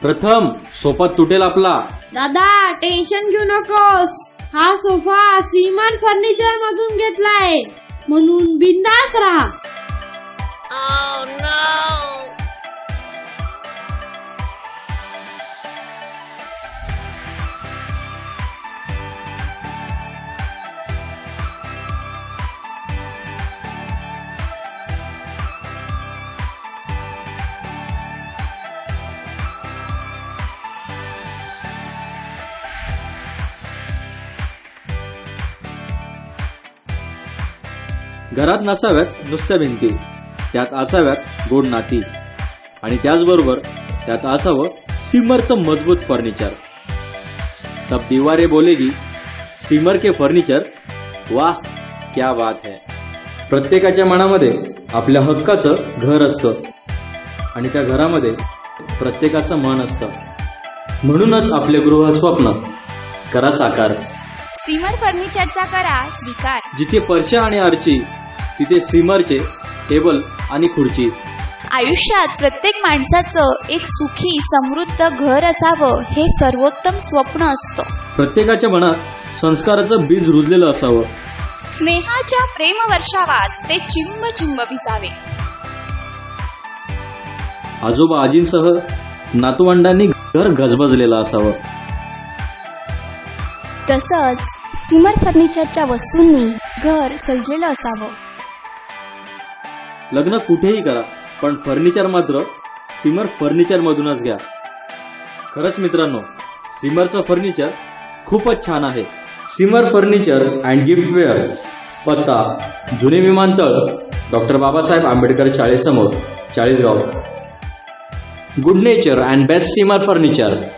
प्रथम सोफा तुटेल आपला. दादा टेन्शन घेऊ नकोस, हा सोफा सीमर फर्निचर मधून घेतलाय म्हणून बिंदास राहा. घरात नसाव्यात नुसत्या भिंती, त्यात असाव्यात गोड नाती, आणि त्याचबरोबर त्यात असावं सीमरचं मजबूत फर्निचर. तब दीवारें बोलेगी सीमर के फर्निचर, वाह क्या बात है. प्रत्येकाच्या मनामध्ये आपल्या हक्काचं घर असतं आणि त्या घरामध्ये प्रत्येकाचं मन असतं. म्हणूनच आपले गृह स्वप्न करा साकार. सीमर फर्निचरचा करा स्वीकार. जिथे परश्या आणि आरची तिथे सीमरचे टेबल आणि खुर्ची. आयुष्यात प्रत्येक माणसाचं एक सुखी समृद्ध घर असावं हे सर्वोत्तम स्वप्न असतं. प्रत्येकाच्या मनात संस्काराचं बीज रुजलेलं असावं. स्नेहाच्या प्रेमवर्षावात ते चिंब चिंब भिजावे. आजोबा आजींसह नातवंडांनी घर गजबजलेलं असावं. तसंच सीमर फर्निचरच्या वस्तूंनी घर सजलेलं असावं. लग्न कुठेही करा, पण फर्निचर मात्र सीमर फर्निचर मधूनच घ्या. खरंच मित्रांनो, सीमरचं फर्निचर खूपच छान आहे. सीमर फर्निचर अँड गिफ्टवेअर, पत्ता जुने विमानतळ, डॉक्टर बाबासाहेब आंबेडकर शाळेसमोर, Chalisgaon. Good nature and best seemar furniture.